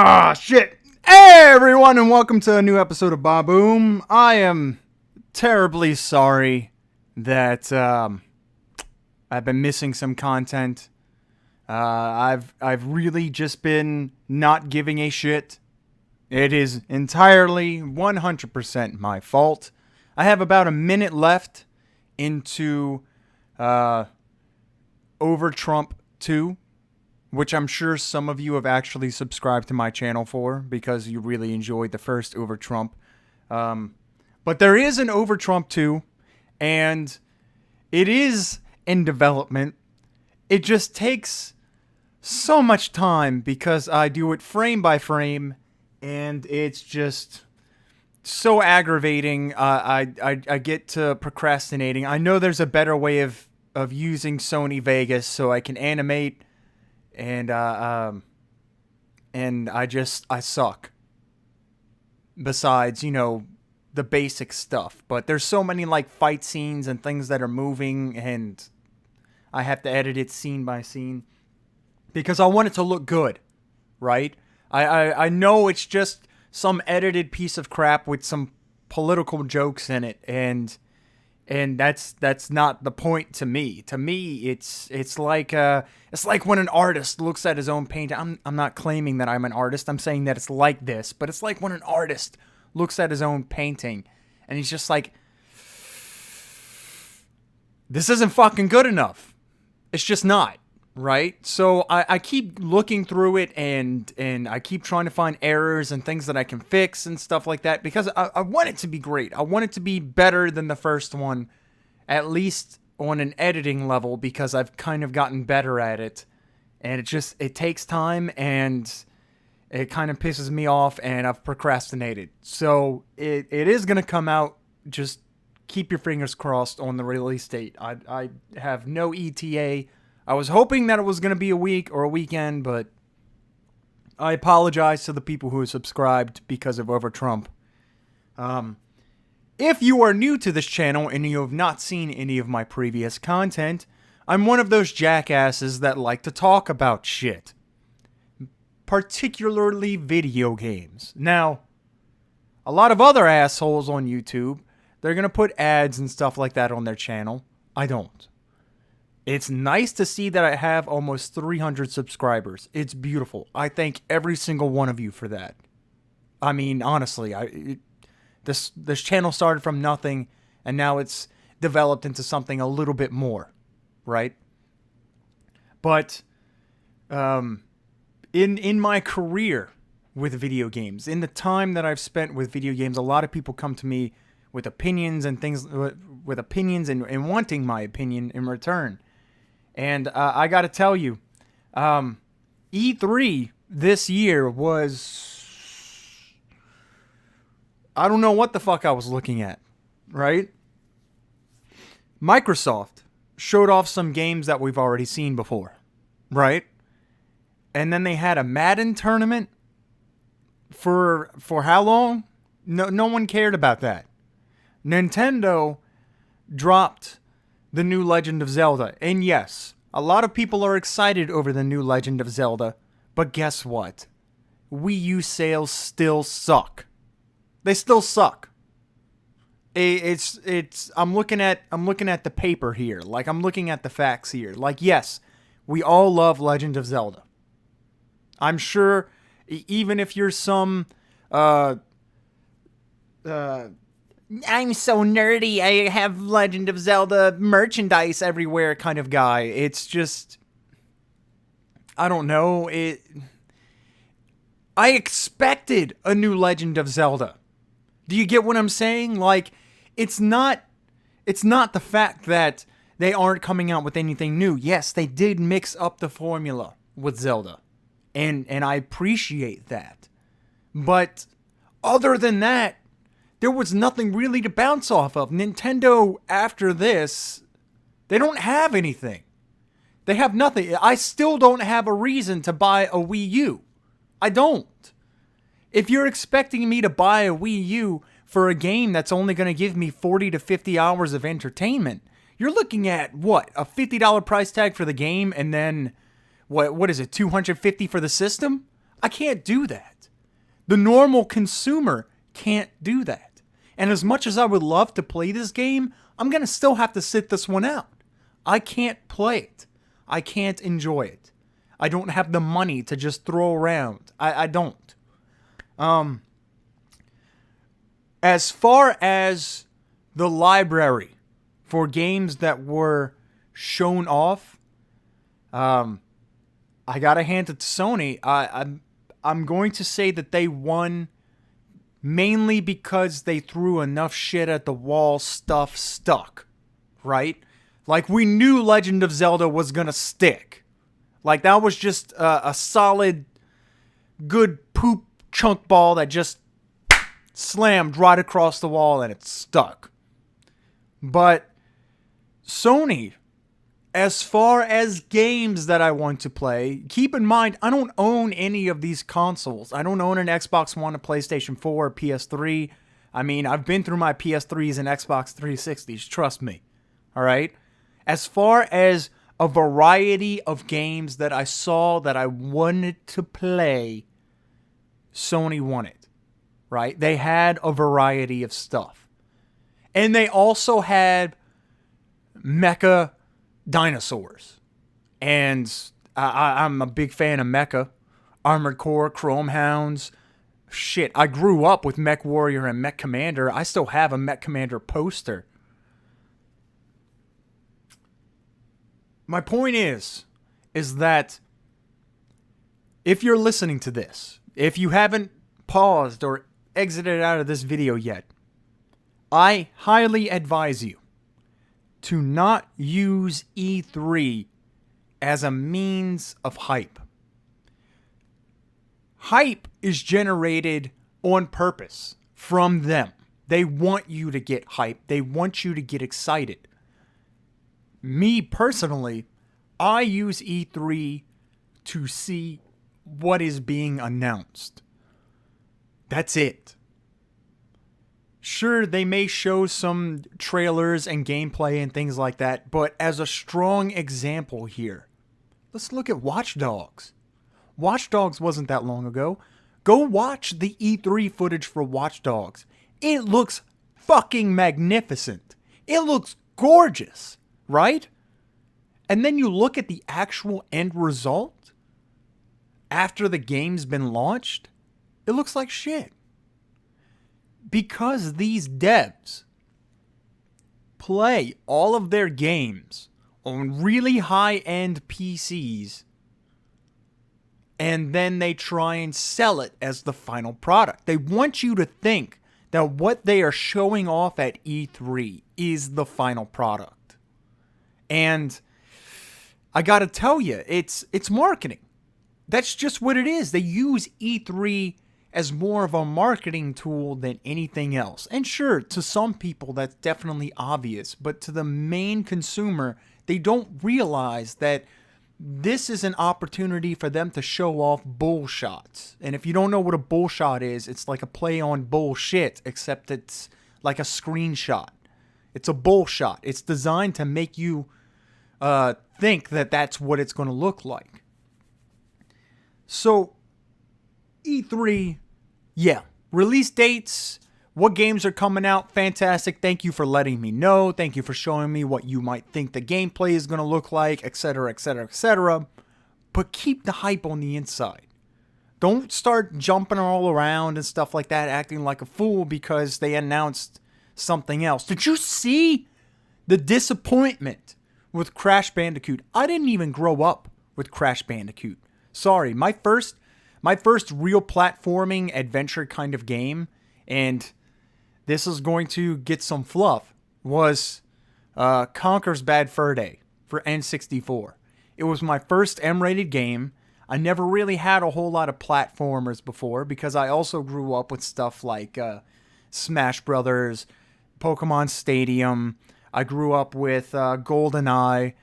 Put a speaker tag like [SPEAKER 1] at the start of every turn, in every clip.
[SPEAKER 1] Ah, shit. Hey, everyone, and welcome to a new episode of Baboom. I am terribly sorry that I've been missing some content. I've really just been not giving a shit. It is entirely 100% my fault. I have about a minute left into Over Trump 2. Which I'm sure some of you have actually subscribed to my channel for because you really enjoyed the first Over Trump. But there is an Over Trump 2, and it is in development. It just takes so much time because I do it frame by frame, and it's just so aggravating. I get to procrastinating. I know there's a better way of using Sony Vegas so I can animate. And I suck. Besides, the basic stuff. But there's so many, fight scenes and things that are moving, and I have to edit it scene by scene. Because I want it to look good, right? I know it's just some edited piece of crap with some political jokes in it, and that's not the point to me. To me, it's like when an artist looks at his own painting. I'm not claiming that I'm an artist. I'm saying that it's like this, but it's like when an artist looks at his own painting and he's just like, this isn't fucking good enough. It's just not, right? So I keep looking through it and I keep trying to find errors and things that I can fix and stuff like that because I want it to be great. I want it to be better than the first one, at least on an editing level, because I've kind of gotten better at it. And it takes time and it kind of pisses me off and I've procrastinated. So it is going to come out. Just keep your fingers crossed on the release date. I have no ETA. I was hoping that it was going to be a week or a weekend, but I apologize to the people who have subscribed because of Over Trump. If you are new to this channel and you have not seen any of my previous content, I'm one of those jackasses that like to talk about shit. Particularly video games. Now, a lot of other assholes on YouTube, they're going to put ads and stuff like that on their channel. I don't. It's nice to see that I have almost 300 subscribers. It's beautiful. I thank every single one of you for that. I mean, honestly, this channel started from nothing, and now it's developed into something a little bit more, right? But in my career with video games, in the time that I've spent with video games, a lot of people come to me with opinions and things, with opinions and wanting my opinion in return. And I got to tell you, E3 this year was... I don't know what the fuck I was looking at, right? Microsoft showed off some games that we've already seen before, right? And then they had a Madden tournament for how long? No one cared about that. Nintendo dropped the new Legend of Zelda. And yes, a lot of people are excited over the new Legend of Zelda. But guess what? Wii U sales still suck. They still suck. I'm looking at the paper here. Like, I'm looking at the facts here. Like, yes, we all love Legend of Zelda. I'm sure even if you're some I'm so nerdy, I have Legend of Zelda merchandise everywhere kind of guy. It's just, I don't know. I expected a new Legend of Zelda. Do you get what I'm saying? Like, it's not the fact that they aren't coming out with anything new. Yes, they did mix up the formula with Zelda. And I appreciate that. But other than that, there was nothing really to bounce off of. Nintendo, after this, they don't have anything. They have nothing. I still don't have a reason to buy a Wii U. I don't. If you're expecting me to buy a Wii U for a game that's only going to give me 40 to 50 hours of entertainment, you're looking at, what, a $50 price tag for the game and then, what is it, $250 for the system? I can't do that. The normal consumer can't do that. And as much as I would love to play this game, I'm going to still have to sit this one out. I can't play it. I can't enjoy it. I don't have the money to just throw around. I don't. As far as the library for games that were shown off, I gotta hand it to Sony. I'm going to say that they won mainly because they threw enough shit at the wall, stuff stuck, right? Like, we knew Legend of Zelda was gonna stick. Like, that was just a solid, good poop chunk ball that just slammed right across the wall and it stuck. But Sony, as far as games that I want to play, keep in mind, I don't own any of these consoles. I don't own an Xbox One, a PlayStation 4, a PS3. I mean, I've been through my PS3s and Xbox 360s, trust me. All right? As far as a variety of games that I saw that I wanted to play, Sony won it. Right? They had a variety of stuff. And they also had mecha dinosaurs. And I'm a big fan of mecha. Armored Core, Chrome Hounds. Shit, I grew up with Mech Warrior and Mech Commander. I still have a Mech Commander poster. My point is that if you're listening to this, if you haven't paused or exited out of this video yet, I highly advise you to not use E3 as a means of hype. Hype is generated on purpose from them. They want you to get hype. They want you to get excited. Me personally, I use E3 to see what is being announced. That's it. Sure, they may show some trailers and gameplay and things like that, but as a strong example here, let's look at Watch Dogs. Watch Dogs wasn't that long ago. Go watch the E3 footage for Watch Dogs. It looks fucking magnificent. It looks gorgeous, right? And then you look at the actual end result after the game's been launched, it looks like shit. Because these devs play all of their games on really high-end PCs and then they try and sell it as the final product. They want you to think that what they are showing off at E3 is the final product. And I gotta tell you, it's marketing. That's just what it is. They use E3 as more of a marketing tool than anything else. And sure, to some people that's definitely obvious, but to the main consumer, they don't realize that this is an opportunity for them to show off bullshots. And if you don't know what a bullshot is, it's like a play on bullshit, except it's like a screenshot. It's a bullshot. It's designed to make you think that that's what it's going to look like. So, E3, yeah. Release dates, what games are coming out, fantastic. Thank you for letting me know. Thank you for showing me what you might think the gameplay is going to look like, etc., etc., etc. But keep the hype on the inside. Don't start jumping all around and stuff like that, acting like a fool because they announced something else. Did you see the disappointment with Crash Bandicoot? I didn't even grow up with Crash Bandicoot. Sorry, my first real platforming adventure kind of game, and this is going to get some fluff, was Conker's Bad Fur Day for N64. It was my first M-rated game. I never really had a whole lot of platformers before because I also grew up with stuff like Smash Brothers, Pokemon Stadium. I grew up with GoldenEye.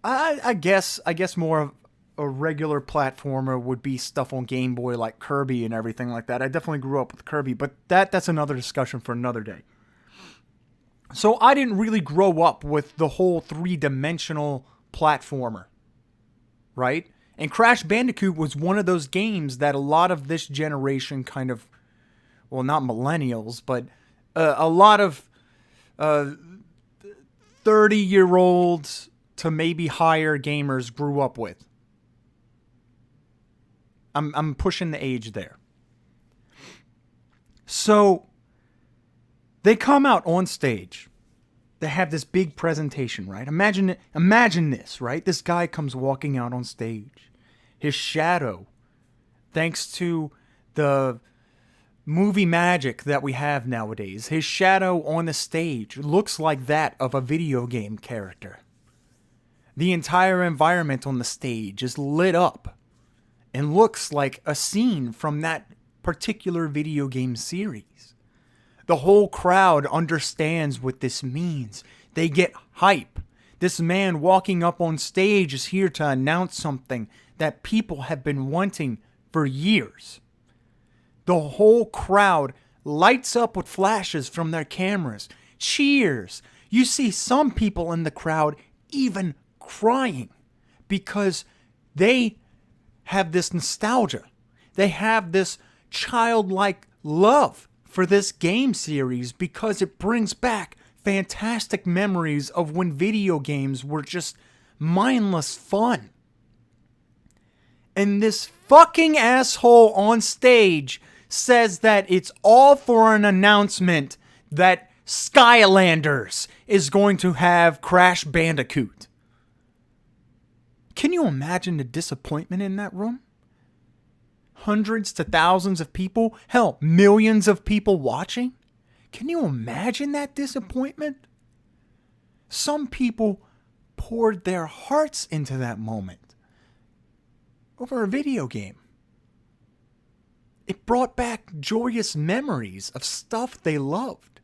[SPEAKER 1] I guess more of a regular platformer would be stuff on Game Boy like Kirby and everything like that. I definitely grew up with Kirby, but that's another discussion for another day. So I didn't really grow up with the whole three-dimensional platformer, right? And Crash Bandicoot was one of those games that a lot of this generation kind of, well, not millennials, but a lot of 30-year-olds to maybe higher gamers grew up with. I'm pushing the age there. So they come out on stage. They have this big presentation, right? Imagine this, right? This guy comes walking out on stage. His shadow, thanks to the movie magic that we have nowadays, his shadow on the stage looks like that of a video game character. The entire environment on the stage is lit up and looks like a scene from that particular video game series. The whole crowd understands what this means. They get hype. This man walking up on stage is here to announce something that people have been wanting for years. The whole crowd lights up with flashes from their cameras, cheers. You see some people in the crowd even crying because they have this nostalgia. They have this childlike love for this game series because it brings back fantastic memories of when video games were just mindless fun. And this fucking asshole on stage says that it's all for an announcement that Skylanders is going to have Crash Bandicoot. Can you imagine the disappointment in that room? Hundreds to thousands of people, hell, millions of people watching. Can you imagine that disappointment? Some people poured their hearts into that moment over a video game. It brought back joyous memories of stuff they loved.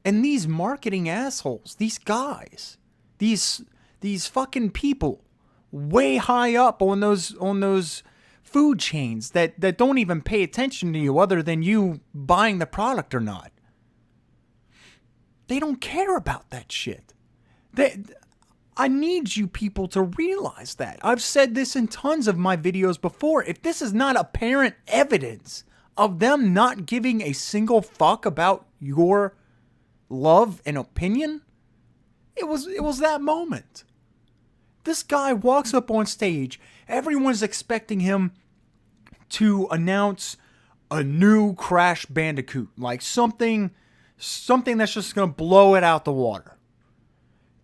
[SPEAKER 1] And these marketing assholes, these guys, these fucking people way high up on those food chains that don't even pay attention to you other than you buying the product or not. They don't care about that shit. I need you people to realize that. I've said this in tons of my videos before. If this is not apparent evidence of them not giving a single fuck about your love and opinion, it was that moment. This guy walks up on stage. Everyone's expecting him to announce a new Crash Bandicoot, like something that's just going to blow it out the water.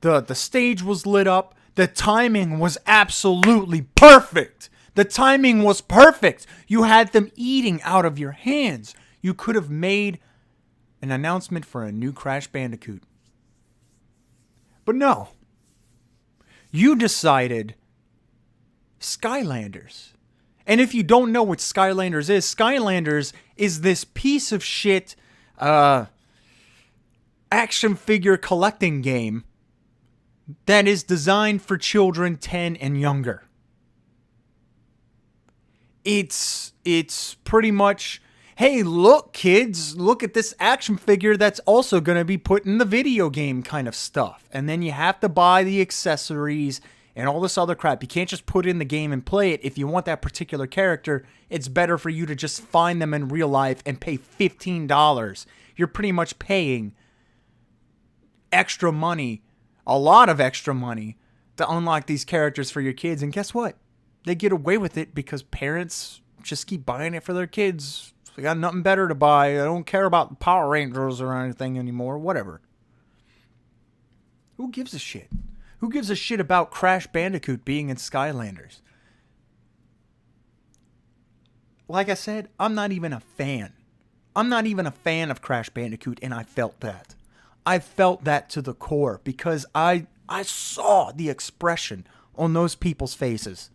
[SPEAKER 1] The stage was lit up. The timing was absolutely perfect. The timing was perfect. You had them eating out of your hands. You could have made an announcement for a new Crash Bandicoot. But no. You decided Skylanders. And if you don't know what Skylanders is this piece of shit action figure collecting game that is designed for children 10 and younger. It's pretty much, hey, look, kids, look at this action figure that's also going to be put in the video game kind of stuff. And then you have to buy the accessories and all this other crap. You can't just put it in the game and play it. If you want that particular character, it's better for you to just find them in real life and pay $15. You're pretty much paying extra money, a lot of extra money, to unlock these characters for your kids. And guess what? They get away with it because parents just keep buying it for their kids. They got nothing better to buy. I don't care about Power Rangers or anything anymore. Whatever. Who gives a shit? Who gives a shit about Crash Bandicoot being in Skylanders? Like I said, I'm not even a fan. I'm not even a fan of Crash Bandicoot, and I felt that. I felt that to the core because I saw the expression on those people's faces.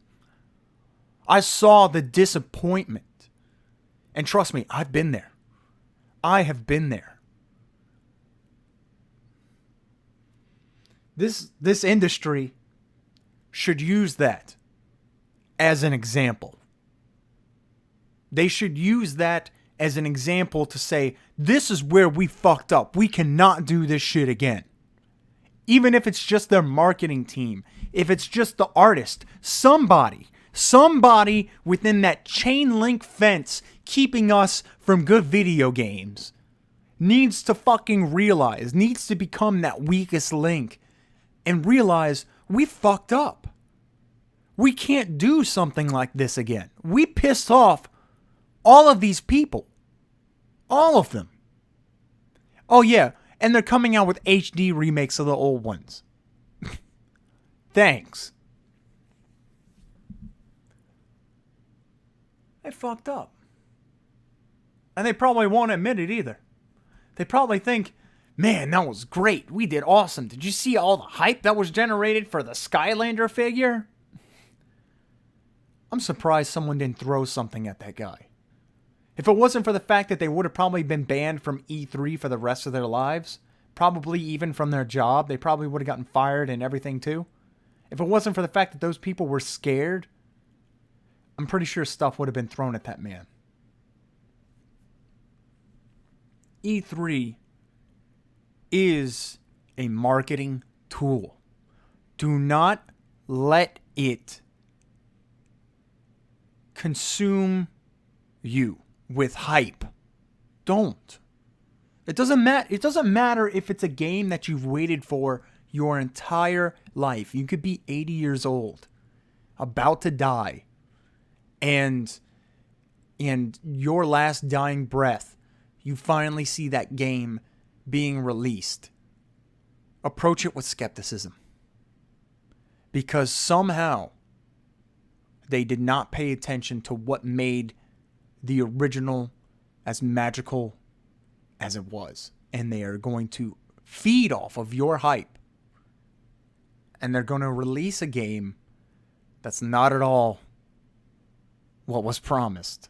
[SPEAKER 1] I saw the disappointment. And trust me, I've been there. I have been there. This industry should use that as an example. They should use that as an example to say, this is where we fucked up. We cannot do this shit again. Even if it's just their marketing team, if it's just the artist, somebody Somebody within that chain link fence keeping us from good video games needs to fucking realize, needs to become that weakest link and realize we fucked up. We can't do something like this again. We pissed off all of these people. All of them. Oh yeah, and they're coming out with HD remakes of the old ones. Thanks. They fucked up. And they probably won't admit it either. They probably think, man, that was great. We did awesome. Did you see all the hype that was generated for the Skylander figure? I'm surprised someone didn't throw something at that guy. If it wasn't for the fact that they would have probably been banned from E3 for the rest of their lives, probably even from their job, they probably would have gotten fired and everything too. If it wasn't for the fact that those people were scared, I'm pretty sure stuff would have been thrown at that man. E3 is a marketing tool. Do not let it consume you with hype. Don't. It doesn't matter if it's a game that you've waited for your entire life. You could be 80 years old, about to die, and your last dying breath, you finally see that game being released. Approach it with skepticism. Because somehow they did not pay attention to what made the original as magical as it was. And they are going to feed off of your hype. And they're going to release a game that's not at all what was promised.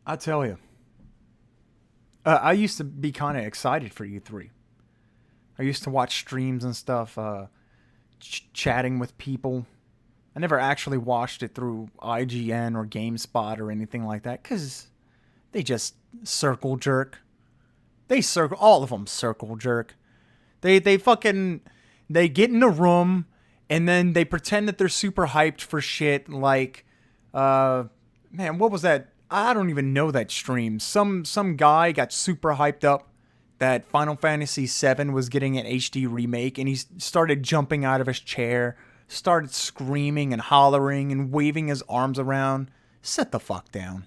[SPEAKER 1] I tell you, I used to be kind of excited for E3. I used to watch streams and stuff, chatting with people. I never actually watched it through IGN or GameSpot or anything like that, because they just circle jerk. All of them circle jerk. They get in a room and then they pretend that they're super hyped for shit like, man, what was that? I don't even know that stream. Some guy got super hyped up that Final Fantasy VII was getting an HD remake, and he started jumping out of his chair, started screaming and hollering and waving his arms around. Sit the fuck down.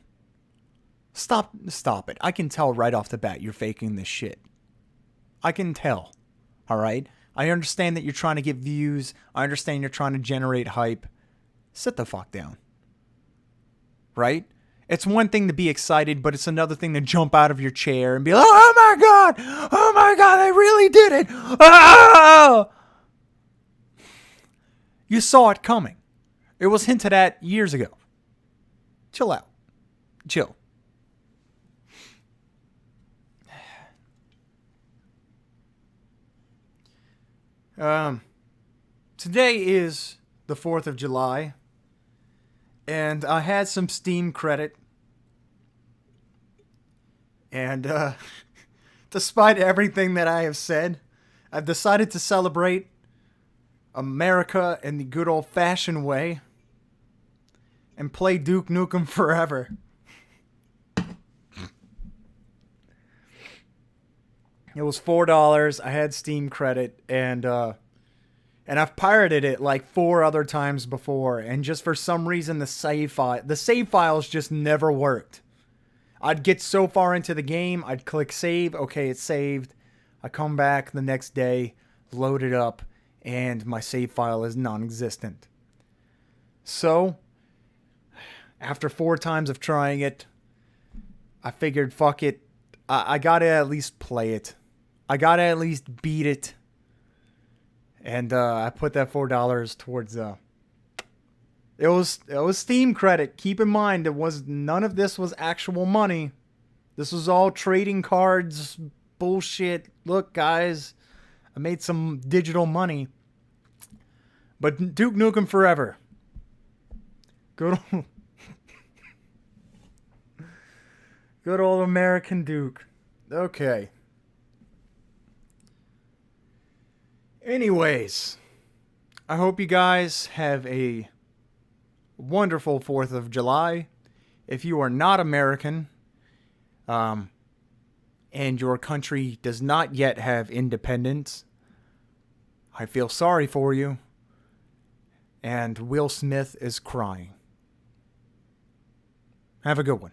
[SPEAKER 1] Stop it. I can tell right off the bat you're faking this shit. I can tell. All right? I understand that you're trying to get views. I understand you're trying to generate hype. Sit the fuck down. Right? It's one thing to be excited, but it's another thing to jump out of your chair and be like, oh my God, they really did it. Ah! You saw it coming. It was hinted at years ago. Chill out. Chill. Today is the 4th of July, and I had some Steam credit. And despite everything that I have said, I've decided to celebrate America in the good old-fashioned way and play Duke Nukem Forever. It was $4. I had Steam credit, and I've pirated it like 4 other times before, and just for some reason the save files just never worked. I'd get so far into the game, I'd click save, okay, it's saved. I come back the next day, load it up, and my save file is non-existent. So, after 4 times of trying it, I figured, fuck it, I gotta at least play it. I gotta at least beat it. And I put that $4 towards It was Steam credit. Keep in mind, none of this was actual money. This was all trading cards bullshit. Look, guys, I made some digital money. But Duke Nukem Forever. Good old American Duke. Okay. Anyways, I hope you guys have a wonderful 4th of July. If you are not American, and your country does not yet have independence, I feel sorry for you. And Will Smith is crying. Have a good one.